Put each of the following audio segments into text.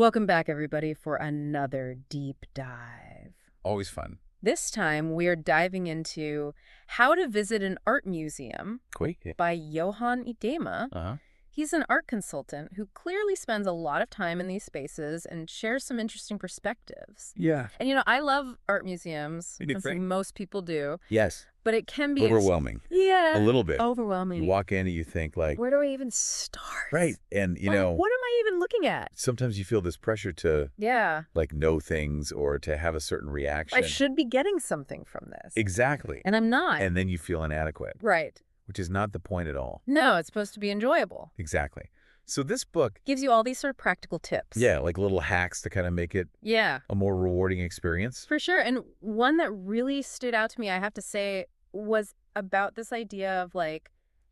Welcome back, everybody, for another deep dive. Always fun. This time, we're diving into How to Visit an Art Museum Quick. by Johan Idema. Uh-huh. He's an art consultant who clearly spends a lot of time in these spaces and shares some interesting perspectives. Yeah. And, I love art museums, Me too, as Frank. most people do, Yes. but it can be Overwhelming. Yeah. A little bit. Overwhelming. You walk in and you think like, Where do I even start? right. And, What am I even looking at? sometimes you feel this pressure to Yeah. like know things or to have a certain reaction. I should be getting something from this. Exactly. And I'm not. And then you feel inadequate, Right. which is not the point at all. No, it's supposed to be enjoyable. Exactly. So this book, Gives you all these sort of practical tips. yeah, like little hacks to kind of make it Yeah, a more rewarding experience. for sure. And one that really stood out to me, I have to say, was about this idea of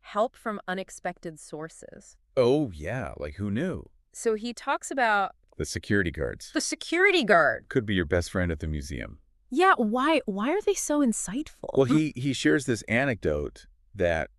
help from unexpected sources. Oh, yeah. Like who knew? So he talks about The security guards the security guard. could be your best friend at the museum. Yeah, why are they so insightful? Well, he shares this anecdote that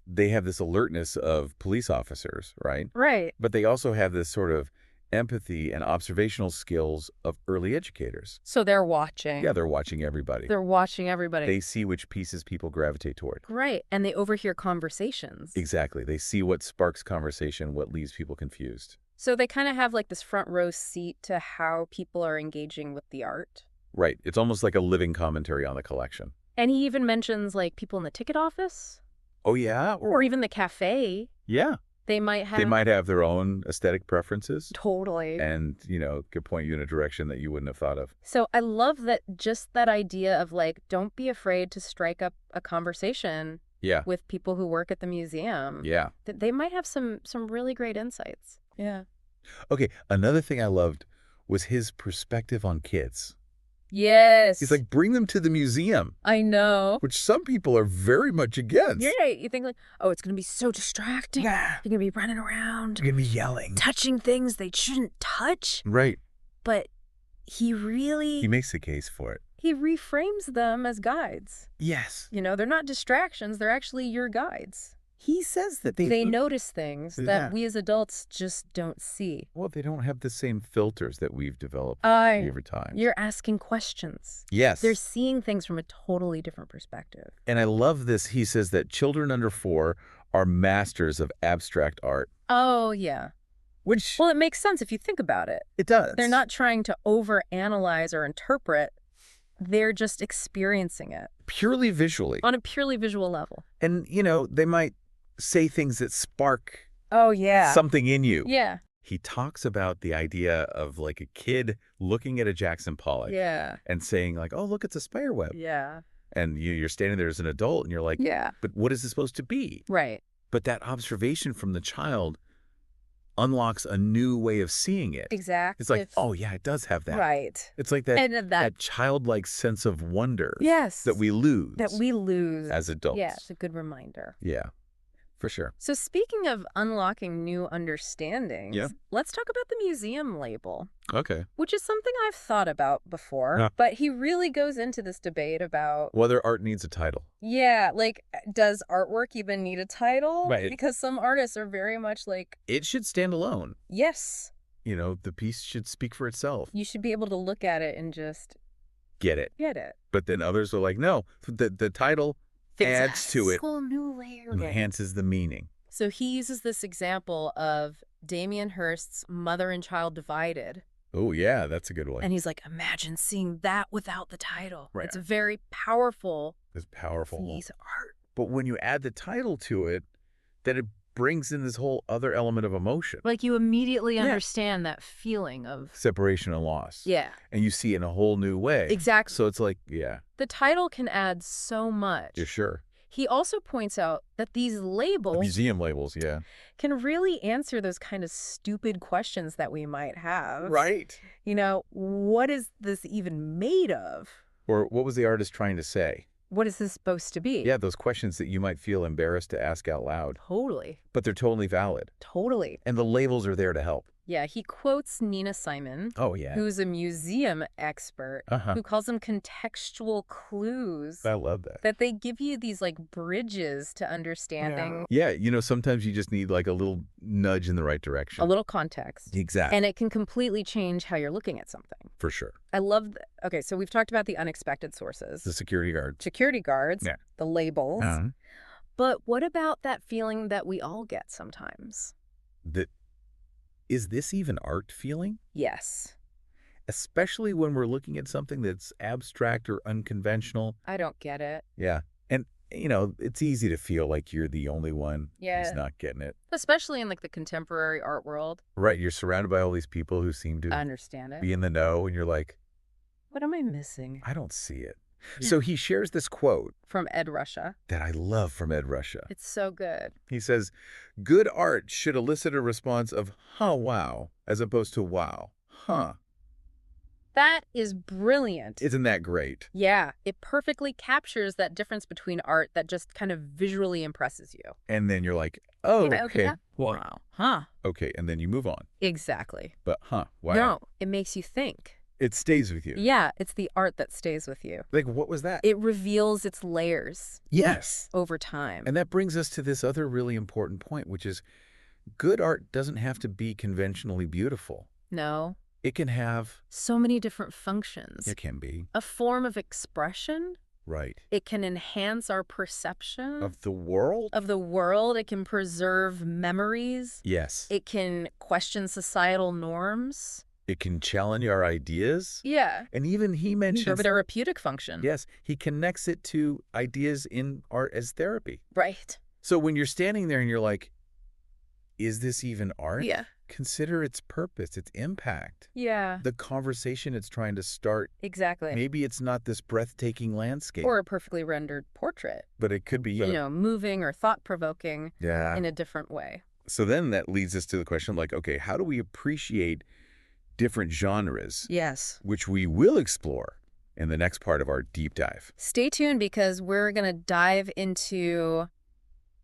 they have this alertness of police officers, right? Right. But they also have this sort of empathy and observational skills of early educators. So they're watching. Yeah, they're watching everybody. They're watching everybody. They see which pieces people gravitate toward. Right. And they overhear conversations. Exactly. They see what sparks conversation, what leaves people confused. So they kind of have this front row seat to how people are engaging with the art. Right. It's almost like a living commentary on the collection. And he even mentions people in the ticket office Oh, yeah? or even the cafe. Yeah. They might have. They might have their own aesthetic preferences Totally. and, could point you in a direction that you wouldn't have thought of. So I love just that idea of don't be afraid to strike up a conversation Yeah. with people who work at the museum. Yeah. That they might have some really great insights. Yeah. Okay, another thing I loved was his perspective on kids. Yes. He's like, bring them to the museum, I know. which some people are very much against. You're right. You think oh, it's going to be so distracting. Yeah. You're going to be running around, You're going to be yelling. touching things they shouldn't touch. Right. But he really... He makes the case for it. He reframes them as guides. Yes. They're not distractions. They're actually your guides. He says that They notice things Yeah. that we as adults just don't see. Well, they don't have the same filters that we've developed I... over time. You're asking questions. Yes. They're seeing things from a totally different perspective. And I love this. He says that children under 4 are masters of abstract art, Oh, yeah. which Well, it makes sense if you think about it. it does. They're not trying to overanalyze or interpret. They're just experiencing it purely visually. on a purely visual level. And, they might say things that spark Oh, yeah. something in you. Yeah. He talks about the idea of like a kid looking at a Jackson Pollock Yeah. and saying like, oh, look, it's a spider web. Yeah. And you're standing there as an adult and you're like, Yeah. but what is this supposed to be? Right. But that observation from the child unlocks a new way of seeing it. Exactly. It's like, oh, yeah, it does have that. Right. It's like that, And that childlike sense of wonder yes. that we lose That we lose. as adults. Yeah, it's a good reminder. Yeah, for sure. So speaking of unlocking new understandings, Yeah. let's talk about the museum label, Okay. which is something I've thought about before. Yeah. But he really goes into this debate about, Whether art needs a title. does artwork even need a title? Right. Because some artists are very much It should stand alone. yes, The piece should speak for itself. you should be able to look at it and just Get it. get it. But then others are like, no, the title adds to it, Whole new layer. enhances the meaning. So he uses this example of Damien Hirst's Mother and Child Divided. Oh, yeah, that's a good one. And he's like, imagine seeing that without the title. Right. It's a very powerful It's powerful. piece of art. But when you add the title to it, then it brings in this whole other element of emotion. You immediately Yeah. understand that feeling of... Separation and loss. Yeah, And you see it in a whole new way. exactly. So it's like, yeah, The title can add so much. you're sure. He also points out that these The labels museum labels, yeah. can really answer those kind of stupid questions that we might have. Right. What is this even made of? Or what was the artist trying to say? What is this supposed to be? Yeah, those questions that you might feel embarrassed to ask out loud, Totally. but they're totally valid. Totally. And the labels are there to help. Yeah, he quotes Nina Simon, Oh, yeah. who's a museum expert, Uh-huh. who calls them contextual clues. I love that. That they give you these, like, bridges to understanding. Yeah, you know, sometimes you just need like a little nudge in the right direction. A little context. Exactly. And it can completely change how you're looking at something. For sure. I love okay, so we've talked about the unexpected sources. The security guard. Security guards, Yeah. the labels. Uh-huh. But what about that feeling that we all get sometimes? Is this even art feeling? Yes. Especially when we're looking at something that's abstract or unconventional. I don't get it. Yeah. And, you know, it's easy to feel like you're the only one Yeah. who's not getting it. Especially in, like, the contemporary art world. Right. You're surrounded by all these people who seem to I understand it. be in the know, and you're like, What am I missing? I don't see it. So he shares this quote From Ed Ruscha. that I love from Ed Ruscha. It's so good. He says, good art should elicit a response of, huh, wow, as opposed to wow, huh. That is brilliant. Isn't that great? Yeah, it perfectly captures that difference between art that just kind of visually impresses you. And then you're like, oh, okay. yeah. Wow. Huh. Okay, and then you move on. Exactly. But, huh, wow. No, it makes you think. It stays with you. Yeah, it's the art that stays with you. Like, what was that? It reveals its layers Yes. over time. And that brings us to this other really important point, which is good art doesn't have to be conventionally beautiful. No. It can have... So many different functions. It can be. A form of expression. Right. It can enhance our perception Of the world? of the world. It can preserve memories. Yes. It can question societal norms. It can challenge our ideas. Yeah. And even he mentions... Serve a therapeutic function. Yes, he connects it to ideas in art as therapy. Right. So when you're standing there and you're like, is this even art? Yeah. Consider its purpose, its impact, Yeah. the conversation it's trying to start. Exactly. Maybe it's not this breathtaking landscape. Or a perfectly rendered portrait. But it could be, Moving or thought-provoking yeah. in a different way. So then that leads us to the question, like, okay, how do we appreciate different genres, Yes. which we will explore in the next part of our deep dive? Stay tuned because we're going to dive into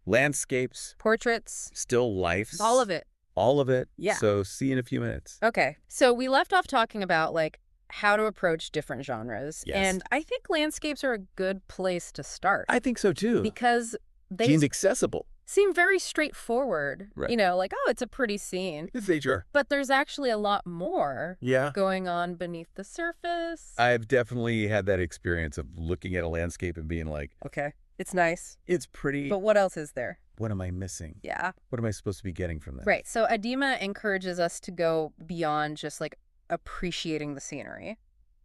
Landscapes, portraits, still lifes. all of it. All of it. Yeah. So see you in a few minutes. Okay. So we left off talking about, like, how to approach different genres. Yes. And I think landscapes are a good place to start. I think so too. Because they Seems accessible. seem very straightforward. Right. You know, like, oh, it's a pretty scene. It's nature. But there's actually a lot more Yeah. going on beneath the surface. I've definitely had that experience of looking at a landscape and being like, Okay. It's nice. it's pretty. But what else is there? What am I missing? Yeah. What am I supposed to be getting from that? Right. So Adima encourages us to go beyond just, like, appreciating the scenery.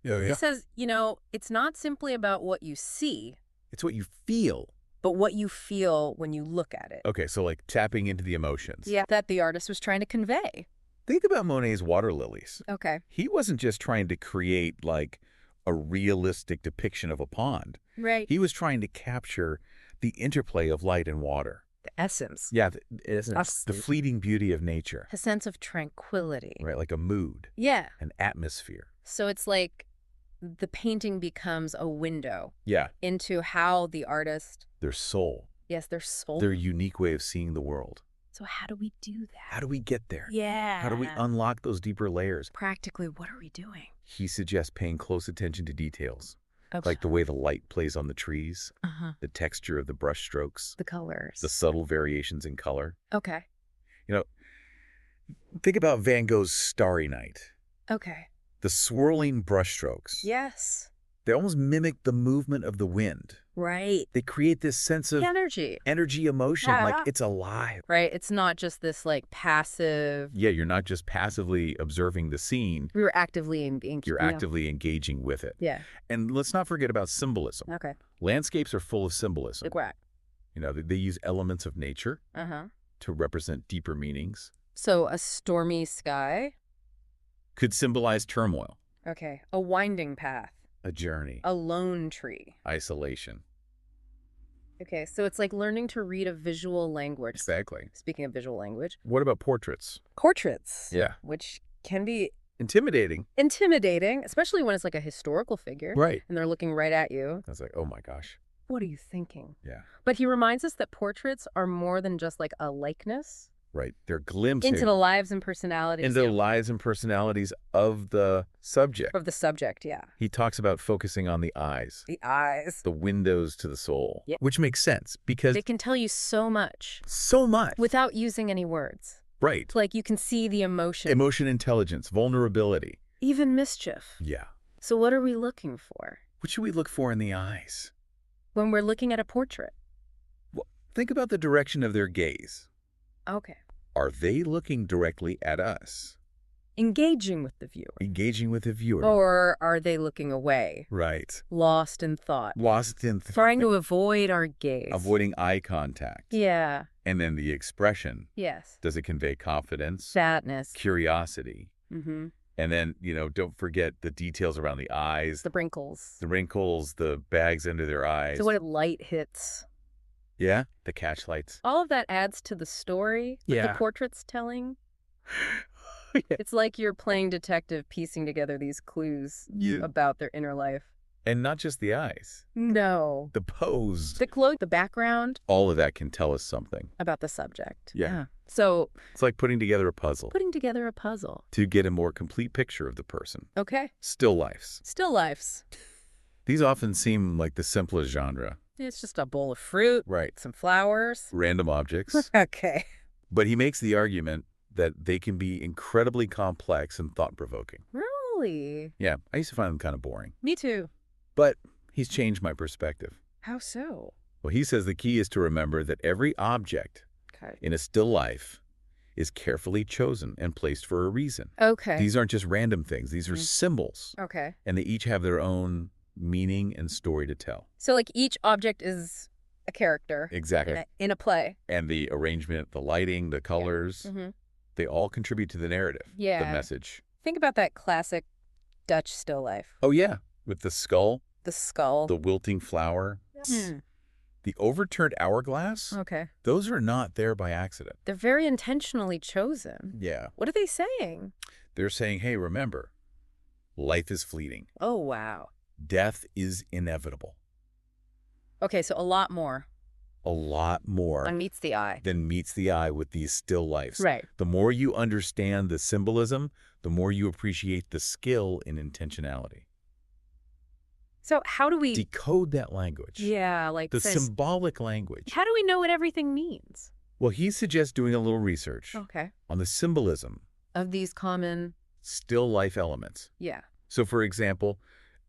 Oh, He says, it's not simply about what you see, It's what you feel. but what you feel when you look at it. Okay, so like tapping into the emotions. Yeah. That the artist was trying to convey. Think about Monet's water lilies. Okay. He wasn't just trying to create like a realistic depiction of a pond. Right. He was trying to capture the interplay of light and water. The essence. Yeah, the Us- fleeting beauty of nature. A sense of tranquility. Right, like a mood, Yeah. an atmosphere. So it's like the painting becomes a window Yeah, into how the artist, their soul, yes, their soul. their unique way of seeing the world. So how do we do that? How do we get there? Yeah. How do we unlock those deeper layers? Practically, what are we doing? He suggests paying close attention to details, Okay. like the way the light plays on the trees, Uh-huh. the texture of the brush strokes, The colors. the subtle variations in color. Okay. Think about Van Gogh's Starry Night. Okay. The swirling brushstrokes. Yes. They almost mimic the movement of the wind. Right. They create this sense of Energy. energy, emotion, Yeah. like it's alive. Right. It's not just this, like, passive. Yeah, you're not just passively observing the scene, We were actively engaging. you're actively engaging with it. Yeah. And let's not forget about symbolism. Okay. Landscapes are full of symbolism. Like what? They use elements of nature Uh-huh. to represent deeper meanings. So a stormy sky. Could symbolize turmoil, Okay. A winding path. a journey, A lone tree. isolation. Okay. So it's like learning to read a visual language. Exactly. Speaking of visual language. What about portraits? Portraits. Yeah. Which can be Intimidating. intimidating, especially when it's like a historical figure. Right. And they're looking right at you. I was like, oh my gosh. What are you thinking? Yeah. But he reminds us that portraits are more than just like a likeness. Right. They're glimpsing into the lives and personalities into the lives and personalities of the subject. of the subject, yeah. He talks about focusing on the eyes, The eyes. the windows to the soul, Yeah. which makes sense because They can tell you so much so much. without using any words. Right. Like you can see the emotion. Emotion, intelligence, vulnerability. Even mischief. Yeah. So what are we looking for What should we look for in the eyes? when we're looking at a portrait? Well, think about the direction of their gaze. Okay. Are they looking directly at us? Engaging with the viewer. Engaging with the viewer. Or are they looking away, Right. lost in thought, Lost in trying to avoid our gaze? avoiding eye contact. Yeah. And then the expression. Yes. Does it convey confidence? Sadness. Curiosity? Mm-hmm. And then, don't forget the details around the eyes, The wrinkles. the wrinkles, the bags under their eyes. So when light hits. Yeah? The catch lights. All of that adds to the story that Yeah. the portrait's telling. Yeah. It's like you're playing detective, piecing together these clues Yeah. about their inner life. And not just the eyes. No. The pose. The cloak, the background All of that can tell us something. about the subject. Yeah. So It's like putting together a puzzle putting together a puzzle. to get a more complete picture of the person. Okay. Still lifes. Still lifes. These often seem like the simplest genre. It's just a bowl of fruit, Right. some flowers. Random objects. Okay. But he makes the argument that they can be incredibly complex and thought-provoking. Really? Yeah, I used to find them kind of boring. Me too. But he's changed my perspective. How so? Well, he says the key is to remember that every object Okay. in a still life is carefully chosen and placed for a reason. Okay. These aren't just random things. These are symbols. Okay. And they each have their own meaning and story to tell. So like each object is a character Exactly. in a play. And the arrangement, the lighting, the colors, Mm-hmm. they all contribute to the narrative, Yeah. the message. Think about that classic Dutch still life. Oh, yeah. With the skull, The skull. the wilting flower, Hmm. the overturned hourglass, Okay. those are not there by accident. They're very intentionally chosen. Yeah. What are they saying? They're saying, hey, remember, life is fleeting. Oh, wow. Death is inevitable. Okay, so a lot more A lot more than meets the eye. than meets the eye with these still lifes. Right. The more you understand the symbolism, the more you appreciate the skill in intentionality. So how do we... Decode that language. Yeah, like The says, symbolic language. how do we know what everything means? Well, he suggests doing a little research Okay. on the symbolism, Of these common... still life elements. Yeah. So, for example,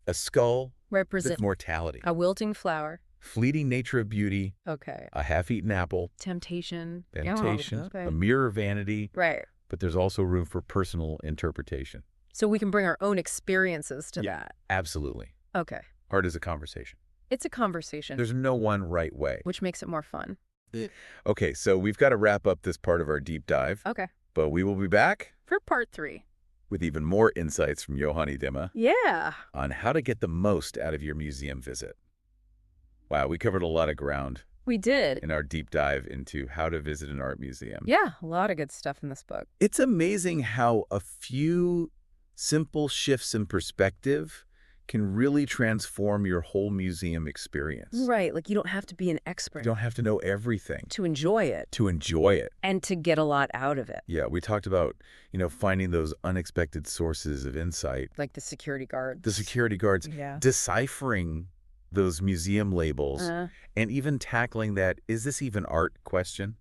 a skull, Represent that's mortality. a wilting flower. Fleeting nature of beauty, Okay. a half-eaten apple, Temptation. temptation, Oh, okay. a mirror of vanity, Right. but there's also room for personal interpretation. So we can bring our own experiences to Yeah. that. Absolutely. Okay. Art is a conversation. It's a conversation, There's no one right way. which makes it more fun. Okay, so we've got to wrap up this part of our deep dive, Okay. but we will be back For part 3. with even more insights from Yohani Dima Yeah. on how to get the most out of your museum visit. Wow, we covered a lot of ground We did. in our deep dive into how to visit an art museum. Yeah, a lot of good stuff in this book. It's amazing how a few simple shifts in perspective can really transform your whole museum experience. Right, like you don't have to be an expert You don't have to know everything to enjoy it to enjoy it. and to get a lot out of it. Yeah, we talked about, finding those unexpected sources of insight. Like the security guards. The security guards Yeah. deciphering those museum labels Uh, and even tackling that, is this even art question?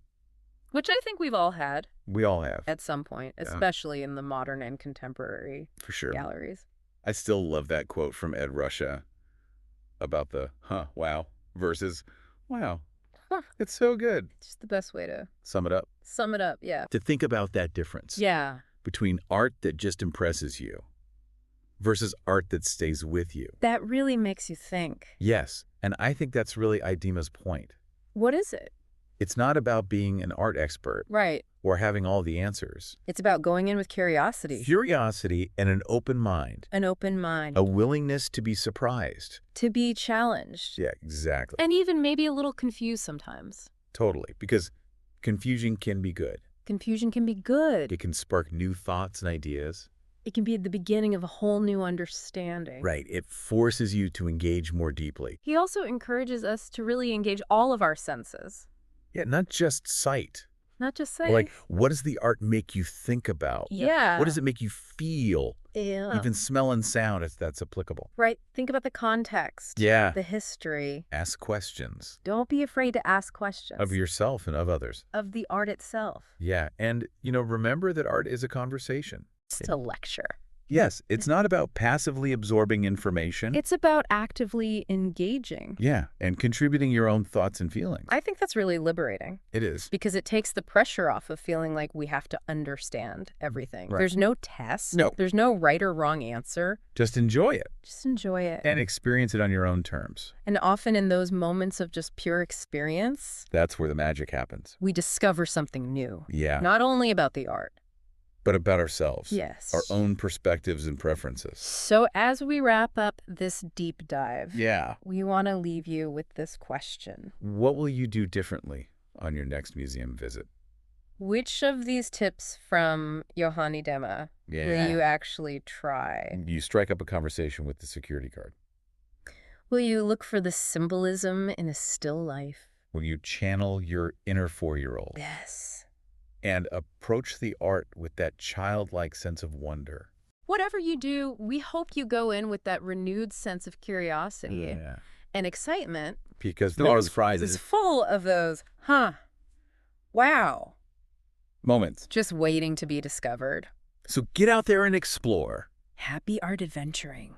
which I think we've all had We all have, at some point, Yeah. especially in the modern and contemporary for sure. galleries. I still love that quote from Ed Ruscha about the wow versus wow. Huh. It's so good. It's just the best way to Sum it up. sum it up. Yeah. To think about that difference Yeah. between art that just impresses you versus art that stays with you. That really makes you think. Yes, and I think that's really Idima's point. What is it? It's not about being an art expert Right. or having all the answers. It's about going in with curiosity, Curiosity and an open mind, an open mind, a willingness to be surprised. to be challenged, Yeah, exactly. and even maybe a little confused sometimes. Totally, because confusion can be good. Confusion can be good. It can spark new thoughts and ideas. It can be the beginning of a whole new understanding. Right. It forces you to engage more deeply. He also encourages us to really engage all of our senses. Yeah, not just sight, Not just Or saying. like, what does the art make you think about? Yeah. What does it make you feel? Yeah. Even smell and sound, if that's applicable. Right. Think about the context. Yeah. The history. Ask questions Don't be afraid to ask questions. of yourself and of others. Of the art itself. Yeah. And, remember that art is a conversation. It's a lecture. Yes. It's not about passively absorbing information. It's about actively engaging. Yeah. And contributing your own thoughts and feelings. I think that's really liberating. It is. Because it takes the pressure off of feeling like we have to understand everything. Right. There's no test. No. There's no right or wrong answer. Just enjoy it. Just enjoy it. And experience it on your own terms. And often in those moments of just pure experience, That's where the magic happens. we discover something new. Yeah. Not only about the art. But about ourselves. Yes. Our own perspectives and preferences. So as we wrap up this deep dive, Yeah. we want to leave you with this question. What will you do differently on your next museum visit? Which of these tips from Yohani Dema will you actually try? You strike up a conversation with the security guard. Will you look for the symbolism in a still life? Will you channel your inner 4-year-old? Yes. And approach the art with that childlike sense of wonder. Whatever you do, we hope you go in with that renewed sense of curiosity and excitement. Because the art is full of those, wow, moments. just waiting to be discovered. So get out there and explore. Happy art adventuring.